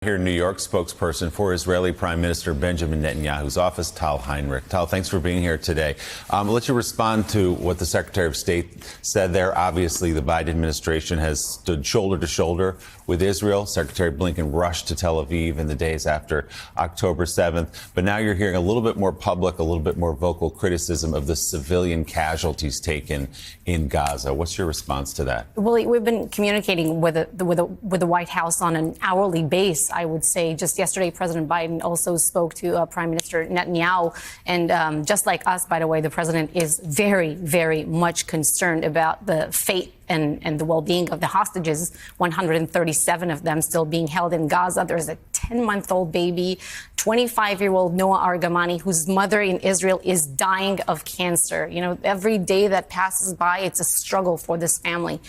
Here in New York, spokesperson for Israeli Prime Minister Benjamin Netanyahu's office, Tal Heinrich. Tal, thanks for being here today. I'll let you respond to what the Secretary of State said there. Obviously, the Biden administration has stood shoulder to shoulder with Israel. Secretary Blinken rushed to Tel Aviv in the days after October 7th. But now you're hearing a little bit more public, a little bit more vocal criticism of the civilian casualties taken in Gaza. What's your response to that? Well, we've been communicating with the White House on an hourly basis. I would say just yesterday, President Biden also spoke to Prime Minister Netanyahu. And just like us, by the way, the president is very, very much concerned about the fate and the well-being of the hostages, 137 of them still being held in Gaza. There's a 10-month-old baby, 25-year-old Noah Argamani, whose mother in Israel is dying of cancer. You know, every day that passes by, it's a struggle for this family.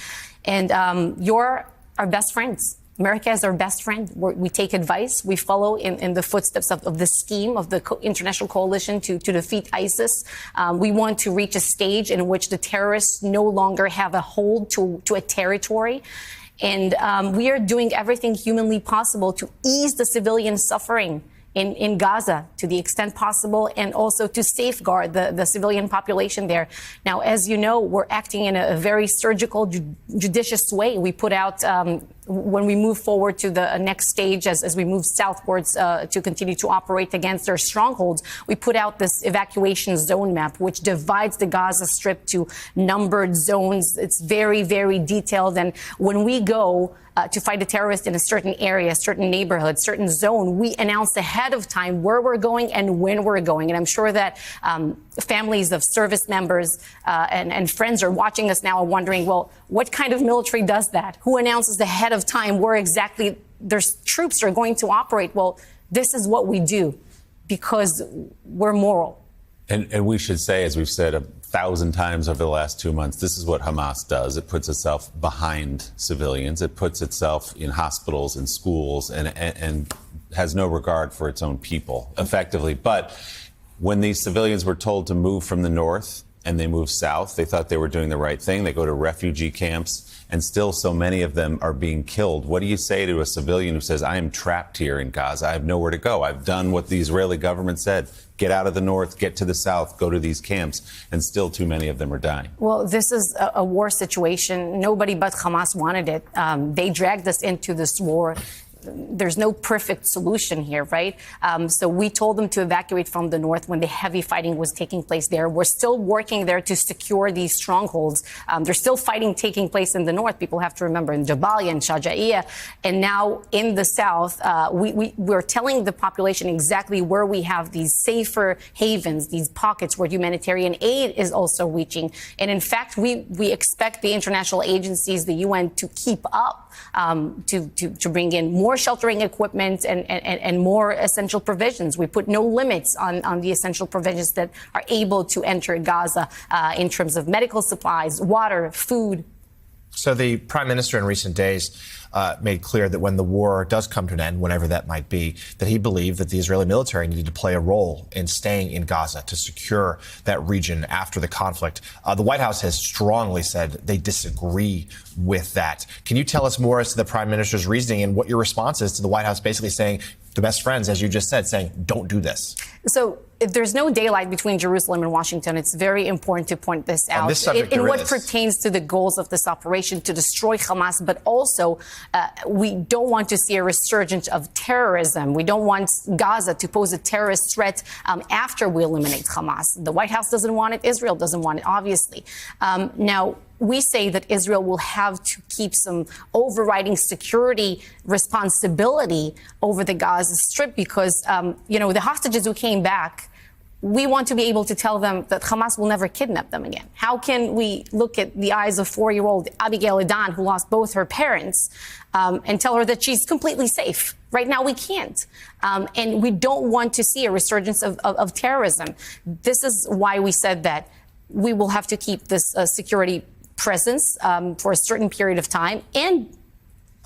And you're our best friends. America is our best friend. We take advice. We follow in the footsteps of the scheme of the international coalition to defeat ISIS. We want to reach a stage in which the terrorists no longer have a hold to a territory. And we are doing everything humanly possible to ease the civilian suffering in Gaza to the extent possible, and also to safeguard the civilian population there. Now, as you know, we're acting in a very surgical, judicious way. We put out, when we move forward to the next stage, as we move southwards to continue to operate against their strongholds, we put out this evacuation zone map, which divides the Gaza Strip to numbered zones. It's very, very detailed. And when we go to fight a terrorist in a certain area, certain neighborhood, certain zone, we announce ahead of time where we're going and when we're going. And I'm sure that families of service members and friends are watching us now are wondering, well, what kind of military does that? Who announces ahead of time where exactly their troops are going to operate? Well, this is what we do because we're moral. And we should say, as we've said 1,000 times over the last 2 months, this is what Hamas does. It puts itself behind civilians. It puts itself in hospitals and schools and has no regard for its own people, effectively. But when these civilians were told to move from the north and they moved south, they thought they were doing the right thing. They go to refugee camps, and still so many of them are being killed. What do you say to a civilian who says, I am trapped here in Gaza, I have nowhere to go, I've done what the Israeli government said, get out of the north, get to the south, go to these camps, and still too many of them are dying? Well, this is a war situation. Nobody but Hamas wanted it. They dragged us into this war. There's no perfect solution here, right? So we told them to evacuate from the north when the heavy fighting was taking place there. We're still working there to secure these strongholds. There's still fighting taking place in the north. People have to remember in Jabalia and Shaja'iyah. And now in the south, we're telling the population exactly where we have these safer havens, these pockets where humanitarian aid is also reaching. And in fact, we expect the international agencies, the UN, to keep up, to bring in more sheltering equipment and more essential provisions. We put no limits on the essential provisions that are able to enter Gaza in terms of medical supplies, water, food. So the Prime Minister in recent days made clear that when the war does come to an end, whenever that might be, that he believed that the Israeli military needed to play a role in staying in Gaza to secure that region after the conflict. The White House has strongly said they disagree with that. Can you tell us more as to the Prime Minister's reasoning and what your response is to the White House basically saying, the best friends, as you just said, saying, don't do this? So there's no daylight between Jerusalem and Washington. It's very important to point this out. On this subject, in what pertains to the goals of this operation, to destroy Hamas, but also we don't want to see a resurgence of terrorism. We don't want Gaza to pose a terrorist threat after we eliminate Hamas. The White House doesn't want it. Israel doesn't want it, obviously. Now, we say that Israel will have to keep some overriding security responsibility over the Gaza Strip because, the hostages who came back, we want to be able to tell them that Hamas will never kidnap them again. How can we look at the eyes of 4-year-old Abigail Edan, who lost both her parents, and tell her that she's completely safe? Right now, we can't. And we don't want to see a resurgence of terrorism. This is why we said that we will have to keep this security presence for a certain period of time. And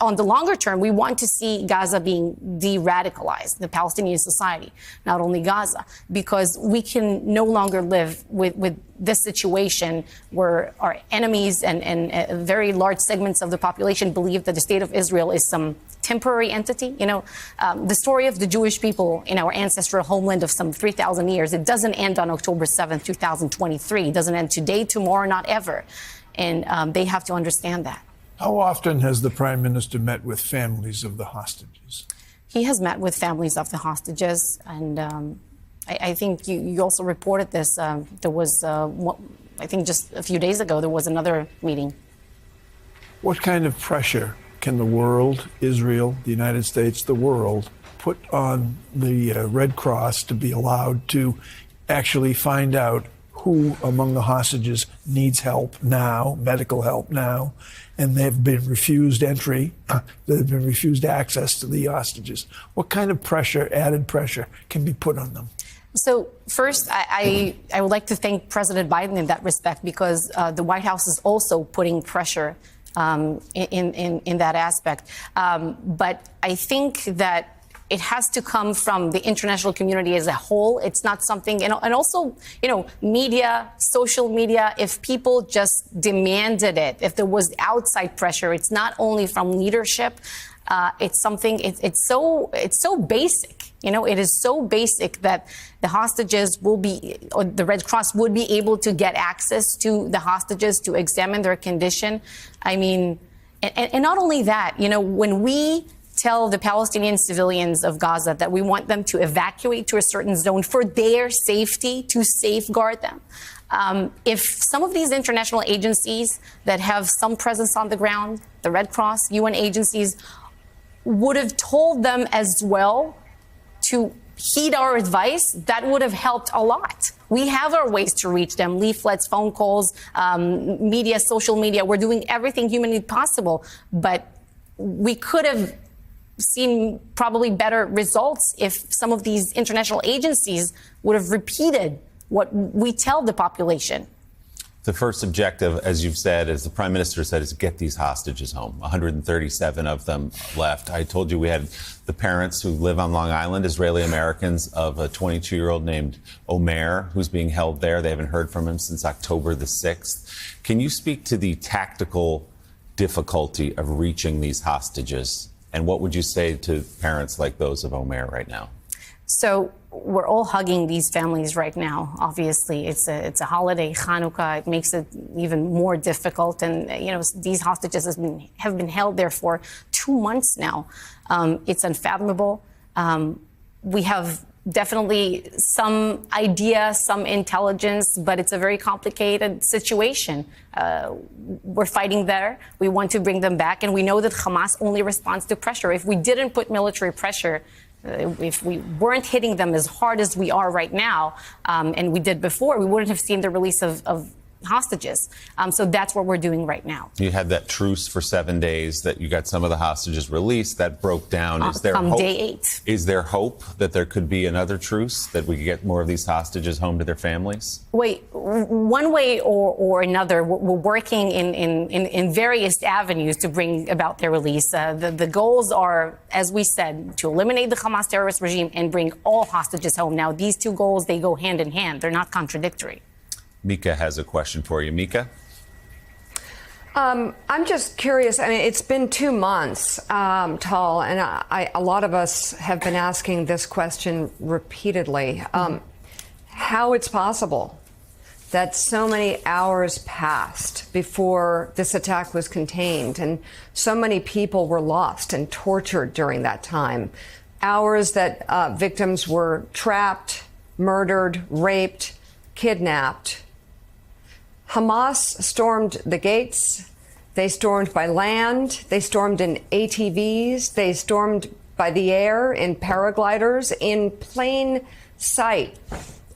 on the longer term, we want to see Gaza being de-radicalized, the Palestinian society, not only Gaza, because we can no longer live with this situation where our enemies and very large segments of the population believe that the state of Israel is some temporary entity. The story of the Jewish people in our ancestral homeland of some 3,000 years, it doesn't end on October 7th, 2023. It doesn't end today, tomorrow, not ever. And they have to understand that. How often has the Prime Minister met with families of the hostages? He has met with families of the hostages, and I think you also reported this. There was, I think just a few days ago, there was another meeting. What kind of pressure can the world, Israel, the United States, the world, put on the Red Cross to be allowed to actually find out who among the hostages needs help now, medical help now, and they've been refused entry, they've been refused access to the hostages? What kind of pressure, added pressure, can be put on them? So first, I would like to thank President Biden in that respect, because the White House is also putting pressure in that aspect. But I think that it has to come from the international community as a whole. It's not something, and also, media, social media, if people just demanded it, if there was outside pressure, it's not only from leadership. It's something, it's so basic. It is so basic that the hostages will be, or the Red Cross would be able to get access to the hostages to examine their condition. I mean, and not only that, when we tell the Palestinian civilians of Gaza that we want them to evacuate to a certain zone for their safety, to safeguard them. If some of these international agencies that have some presence on the ground, the Red Cross, UN agencies, would have told them as well to heed our advice, that would have helped a lot. We have our ways to reach them: leaflets, phone calls, media, social media. We're doing everything humanly possible, but we could have seen probably better results if some of these international agencies would have repeated what we tell the population. The first objective, as you've said, as the Prime Minister said, is get these hostages home. 137 of them left. I told you we had the parents who live on Long Island, Israeli Americans, of a 22-year-old named Omer, who's being held there. They haven't heard from him since October the 6th. Can you speak to the tactical difficulty of reaching these hostages? And what would you say to parents like those of Omer right now? So we're all hugging these families right now. Obviously, it's a holiday, Hanukkah. It makes it even more difficult. And these hostages have been held there for 2 months now. It's unfathomable. We have definitely some idea, some intelligence, but it's a very complicated situation. We're fighting there. We want to bring them back, and we know that Hamas only responds to pressure. If we didn't put military pressure, if we weren't hitting them as hard as we are right now, and we did before, we wouldn't have seen the release of hostages. So that's what we're doing right now. You had that truce for 7 days that you got some of the hostages released. That broke down. Is there hope? Day 8. Is there hope that there could be another truce, that we could get more of these hostages home to their families? Wait, one way or another, we're working in various avenues to bring about their release. The goals are, as we said, to eliminate the Hamas terrorist regime and bring all hostages home. Now, these two goals, they go hand in hand. They're not contradictory. Mika has a question for you. Mika? I'm just curious. I mean, it's been 2 months, Tal, and a lot of us have been asking this question repeatedly. How it's possible that so many hours passed before this attack was contained and so many people were lost and tortured during that time. Hours that victims were trapped, murdered, raped, kidnapped. Hamas stormed the gates. They stormed by land. They stormed in ATVs. They stormed by the air in paragliders in plain sight.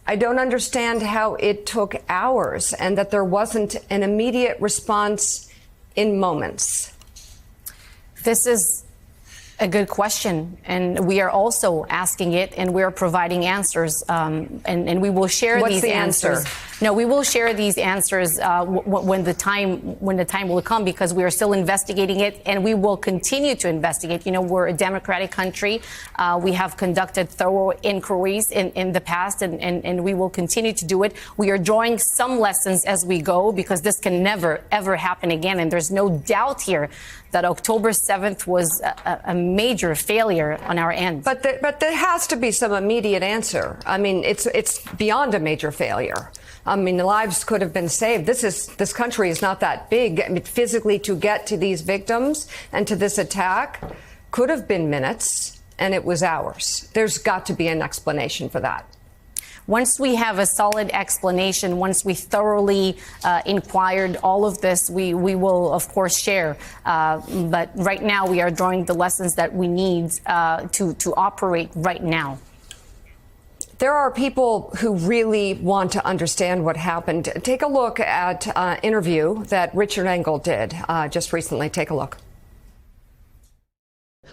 I don't understand how it took hours and that there wasn't an immediate response in moments. This is A good question, and we are also asking it, and we're providing answers, and we will share What's these the answers. answer? No, we will share these answers when the time will come, because we are still investigating it, and we will continue to investigate. You know, we're a democratic country. We have conducted thorough inquiries in the past, and we will continue to do it. We are drawing some lessons as we go, because this can never, ever happen again, and there's no doubt here that October 7th was a major failure on our end. But there has to be some immediate answer. I mean, it's beyond a major failure. I mean, lives could have been saved. This country is not that big. I mean, physically, to get to these victims and to this attack could have been minutes, and it was hours. There's got to be an explanation for that. Once we have a solid explanation, once we thoroughly inquired all of this, we will, of course, share. But right now, we are drawing the lessons that we need to operate right now. There are people who really want to understand what happened. Take a look at an interview that Richard Engel did just recently. Take a look.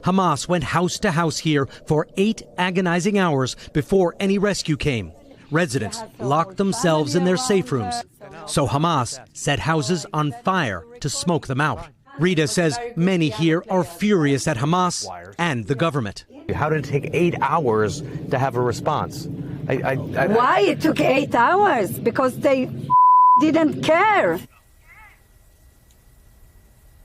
Hamas went house to house here for 8 agonizing hours before any rescue came. Residents locked themselves in their safe rooms. So Hamas set houses on fire to smoke them out. Rita says many here are furious at Hamas and the government. How did it take 8 hours to have a response? Why it took 8 hours? Because they didn't care.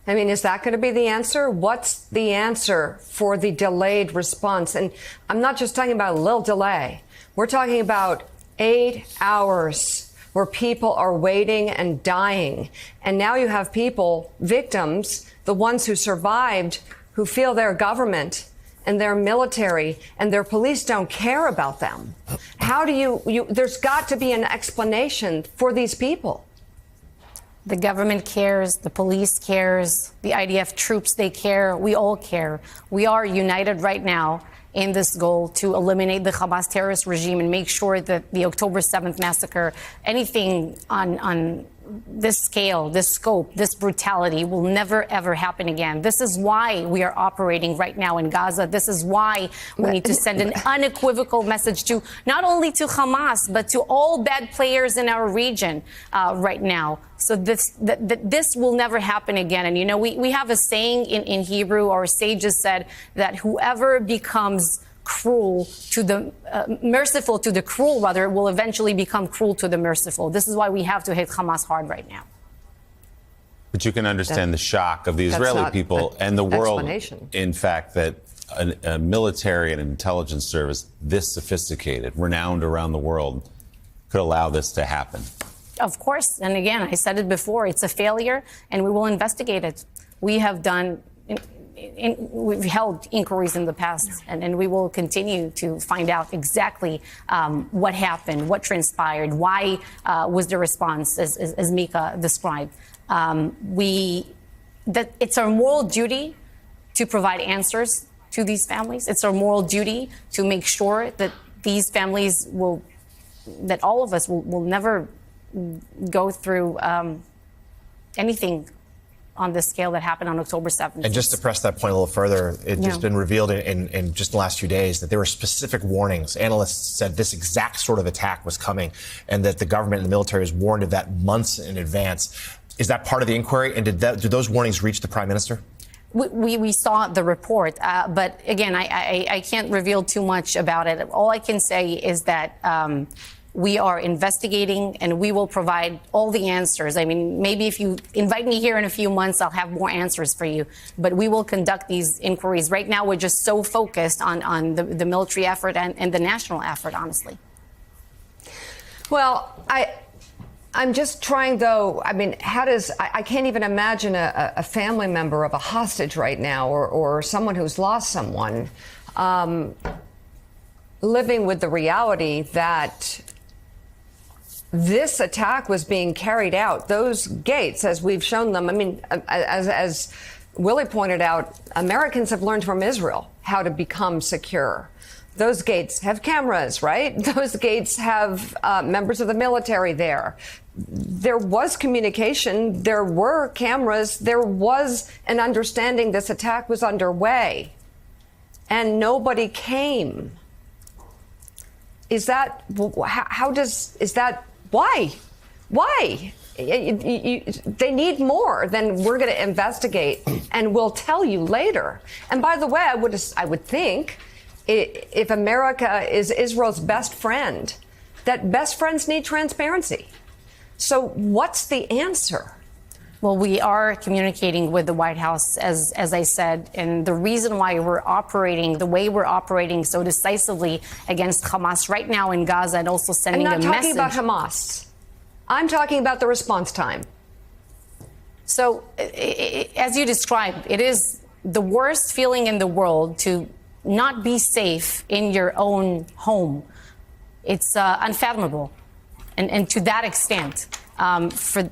I mean, is that going to be the answer? What's the answer for the delayed response? And I'm not just talking about a little delay. We're talking about 8 hours where people are waiting and dying. And now you have people, victims, the ones who survived, who feel their government and their military and their police don't care about them. How do you there's got to be an explanation for these people. The government cares, the police cares, the IDF troops, they care, we all care. We are united right now in this goal to eliminate the Hamas terrorist regime and make sure that the October 7th massacre, anything on this scale, this scope, this brutality will never, ever happen again. This is why we are operating right now in Gaza. This is why we need to send an unequivocal message to not only to Hamas, but to all bad players in our region right now. So this will never happen again. And, you know, we have a saying in Hebrew, our sages said that whoever becomes cruel to the merciful to the cruel, rather, will eventually become cruel to the merciful. This is why we have to hit Hamas hard right now. But you can understand the shock of the Israeli people and the world, in fact, that a military and intelligence service this sophisticated, renowned around the world, could allow this to happen. Of course. And again, I said it before, it's a failure, and we will investigate it. We have done we've held inquiries in the past, and we will continue to find out exactly what happened, what transpired, why was the response, as Mika described. It's our moral duty to provide answers to these families. It's our moral duty to make sure that these families that all of us will never go through anything on the scale that happened on October 7th. And just to press that point a little further, it's just been revealed in just the last few days that there were specific warnings. Analysts said this exact sort of attack was coming and that the government and the military was warned of that months in advance. Is that part of the inquiry? And did those warnings reach the Prime Minister? We saw the report, but again, I can't reveal too much about it. All I can say is that we are investigating, and we will provide all the answers. I mean, maybe if you invite me here in a few months, I'll have more answers for you. But we will conduct these inquiries. Right now, we're just so focused on the military effort and the national effort, honestly. Well, I'm just trying, though. I mean, I can't even imagine a family member of a hostage right now, or someone who's lost someone, living with the reality that this attack was being carried out. Those gates, as we've shown them, I mean, as Willie pointed out, Americans have learned from Israel how to become secure. Those gates have cameras, right? Those gates have members of the military there. There was communication. There were cameras. There was an understanding this attack was underway. and nobody came. Is that why? Why? They need more than we're going to investigate, and we'll tell you later. And by the way, I would think if America is Israel's best friend, that best friends need transparency. So what's the answer? Well, we are communicating with the White House, as I said, and the reason why we're operating the way we're operating so decisively against Hamas right now in Gaza, and also sending a message. I'm not talking about Hamas. I'm talking about the response time. So, as you described, it is the worst feeling in the world to not be safe in your own home. It's unfathomable. And to that extent, for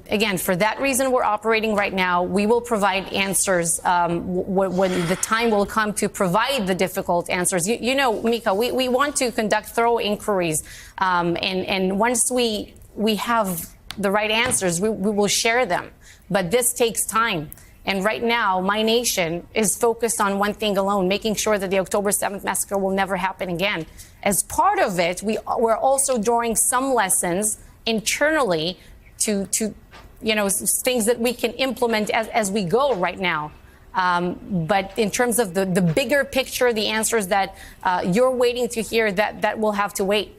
that reason, we're operating right now. We will provide answers when the time will come to provide the difficult answers. You know, Mika, we want to conduct thorough inquiries. And once we have the right answers, we will share them. But this takes time. And right now, my nation is focused on one thing alone, making sure that the October 7th massacre will never happen again. As part of it, we're also drawing some lessons internally to things that we can implement as we go right now. But in terms of the bigger picture, the answers that you're waiting to hear, that will have to wait.